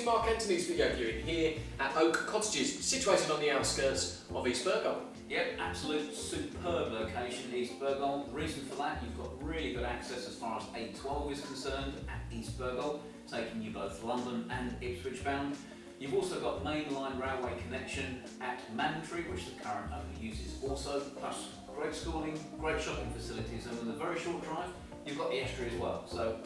Mark Anthony's video viewing here at Oak Cottages, situated on the outskirts of East Burgoll. Yep, absolute superb location, East Burgoll. The reason for that, you've got really good access as far as A12 is concerned at East Burgoll, taking you both London and Ipswich bound. You've also got mainline railway connection at Mandatory, which the current owner uses also, plus great schooling, great shopping facilities, and with a very short drive, you've got the estuary as well. So,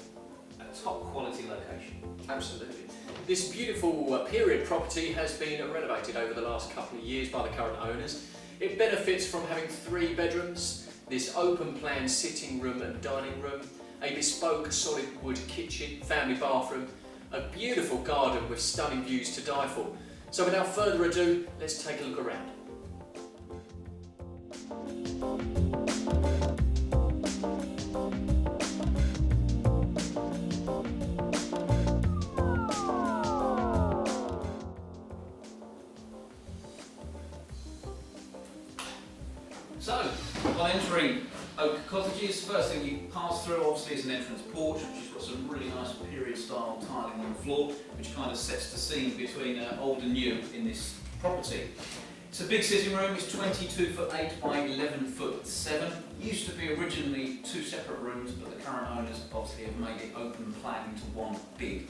a top quality location. Absolutely. This beautiful period property has been renovated over the last couple of years by the current owners. It benefits from having 3 bedrooms, this open plan sitting room and dining room, a bespoke solid wood kitchen, family bathroom, a beautiful garden with stunning views to die for. So without further ado, let's take a look around. So, on entering Oak Cottages, first thing you pass through obviously is an entrance porch, which has got some really nice period style tiling on the floor, which kind of sets the scene between old and new in this property. It's a big sitting room, it's 22'8" by 11'7". Used to be originally 2 separate rooms, but the current owners obviously have made it open plan into one big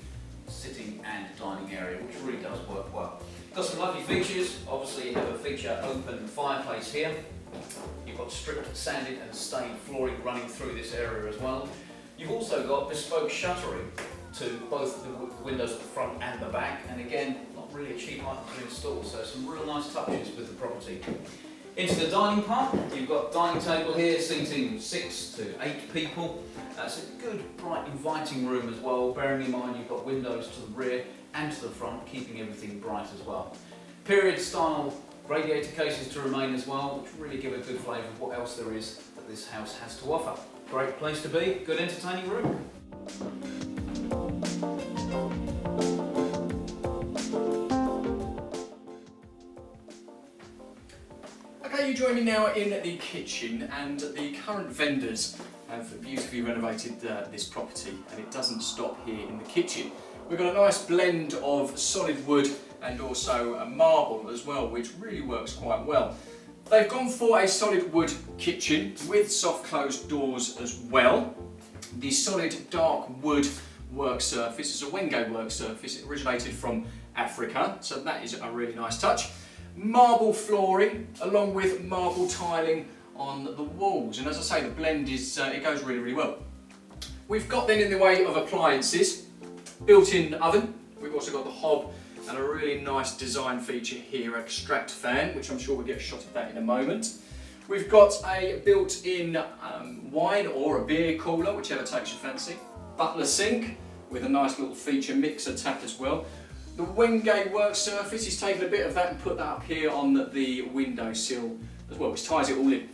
sitting and dining area, which really does work well. Got some lovely features. Obviously you have a feature open fireplace here. You've got stripped, sanded and stained flooring running through this area as well. You've also got bespoke shuttering to both the windows at the front and the back, and again, not really a cheap item to install, so some real nice touches with the property. Into the dining part, you've got dining table here seating 6 to 8 people. It's a good, bright, inviting room as well, bearing in mind you've got windows to the rear and to the front, keeping everything bright as well. Period style radiator cases to remain as well, which really give a good flavour of what else there is that this house has to offer. Great place to be, good entertaining room. Okay, you join me now in the kitchen, and the current vendors have beautifully renovated this property, and it doesn't stop here in the kitchen. We've got a nice blend of solid wood and also a marble as well, which really works quite well. They've gone for a solid wood kitchen with soft closed doors as well. The solid dark wood work surface is a Wenge work surface. It originated from Africa, so that is a really nice touch. Marble flooring along with marble tiling on the walls, and as I say, the blend is it goes really, really well. We've got then in the way of appliances, built-in oven. We've also got the hob and a really nice design feature here, extract fan, which I'm sure we'll get a shot of that in a moment. We've got a built-in wine or a beer cooler, whichever takes your fancy. Butler sink with a nice little feature mixer tap as well. The Wenge work surface, he's taken a bit of that and put that up here on the windowsill as well, which ties it all in.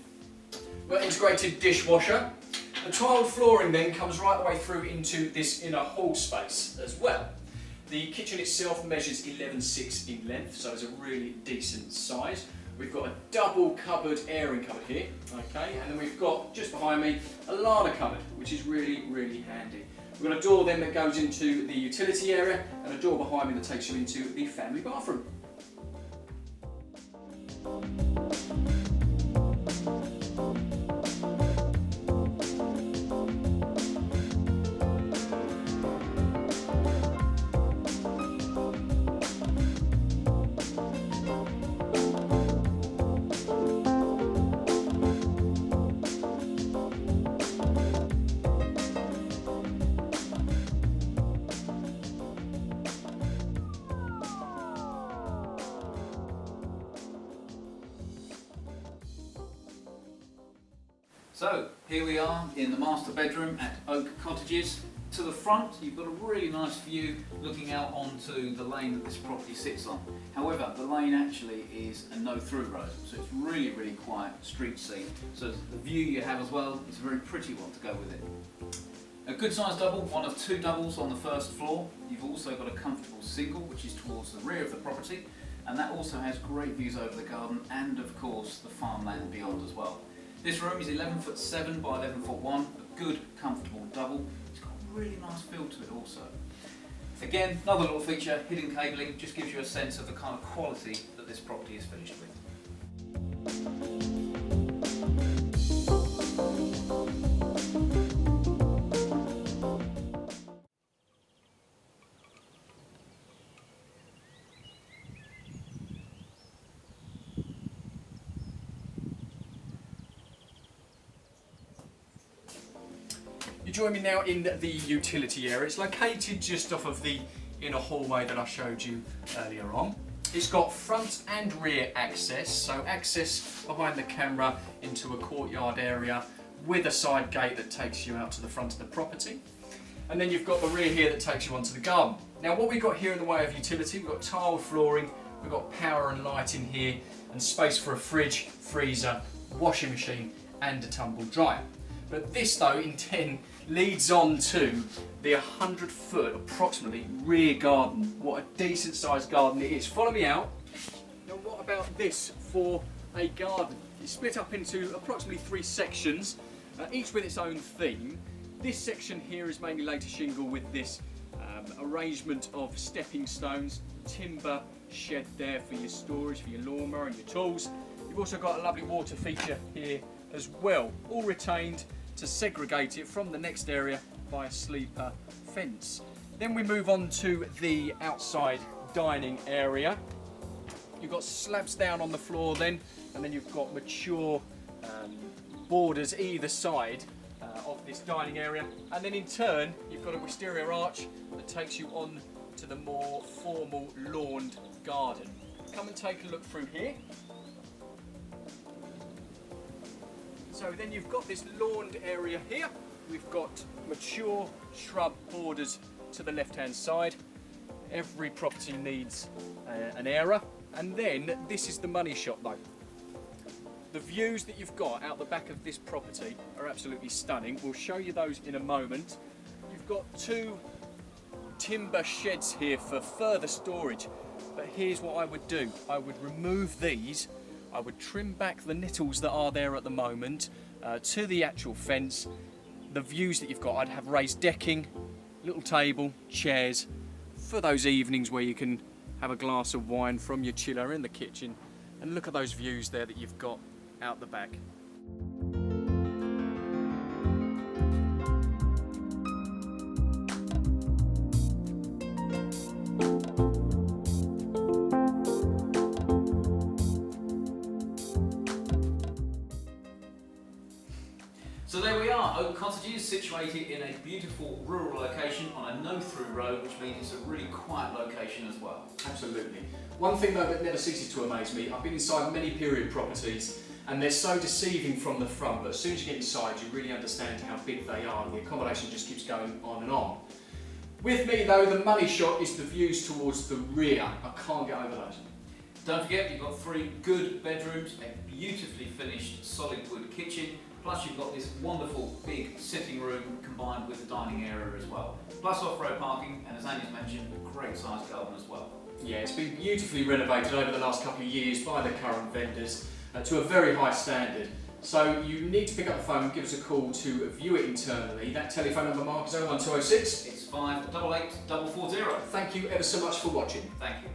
We've got integrated dishwasher. The tiled flooring then comes right the way through into this inner hall space as well. The kitchen itself measures 11'6" in length, so it's a really decent size. We've got a double cupboard airing cupboard here, okay, and then we've got, just behind me, a larder cupboard, which is really, really handy. We've got a door then that goes into the utility area, and a door behind me that takes you into the family bathroom. So, here we are in the master bedroom at Oak Cottages. To the front, you've got a really nice view looking out onto the lane that this property sits on. However, the lane actually is a no-through road, so it's really, really quiet street scene. So the view you have as well is a very pretty one to go with it. A good sized double, one of 2 doubles on the first floor. You've also got a comfortable single, which is towards the rear of the property, and that also has great views over the garden and of course the farmland beyond as well. This room is 11'7" by 11'1", a good comfortable double. It's got a really nice feel to it also. Again, another little feature, hidden cabling, just gives you a sense of the kind of quality that this property is finished with. You join me now in the utility area. It's located just off of the inner hallway that I showed you earlier on. It's got front and rear access, so access behind the camera into a courtyard area with a side gate that takes you out to the front of the property. And then you've got the rear here that takes you onto the garden. Now what we've got here in the way of utility, we've got tiled flooring, we've got power and light in here, and space for a fridge, freezer, washing machine and a tumble dryer. But this though in 10 leads on to the 100-foot approximately rear garden. What a decent sized garden it is. Follow me out. Now what about this for a garden? It's split up into approximately 3 sections, each with its own theme. This section here is mainly laid to shingle with this arrangement of stepping stones, timber shed there for your storage, for your lawnmower and your tools. You've also got a lovely water feature here as well, all retained to segregate it from the next area by a sleeper fence. Then we move on to the outside dining area. You've got slabs down on the floor then, and then you've got mature borders either side of this dining area. And then in turn, you've got a wisteria arch that takes you on to the more formal lawned garden. Come and take a look through here. So then you've got this lawned area here. We've got mature shrub borders to the left-hand side. Every property needs an area. And then this is the money shot though. The views that you've got out the back of this property are absolutely stunning. We'll show you those in a moment. You've got 2 timber sheds here for further storage. But here's what I would do. I would remove these. I would trim back the nettles that are there at the moment to the actual fence. The views that you've got, I'd have raised decking, little table, chairs for those evenings where you can have a glass of wine from your chiller in the kitchen, and look at those views there that you've got out the back. So there we are, Oak Cottages, situated in a beautiful rural location on a no-through road, which means it's a really quiet location as well. Absolutely. One thing though that never ceases to amaze me, I've been inside many period properties and they're so deceiving from the front, but as soon as you get inside you really understand how big they are and the accommodation just keeps going on and on. With me though, the money shot is the views towards the rear. I can't get over those. Don't forget, you've got 3 good bedrooms, a beautifully finished solid wood kitchen, plus you've got this wonderful big sitting room combined with the dining area as well. Plus off-road parking, and as Andy's mentioned, a great sized garden as well. Yeah, it's been beautifully renovated over the last couple of years by the current vendors to a very high standard. So you need to pick up the phone and give us a call to view it internally. That telephone number, Mark, is 01206. It's 588 440. Thank you ever so much for watching. Thank you.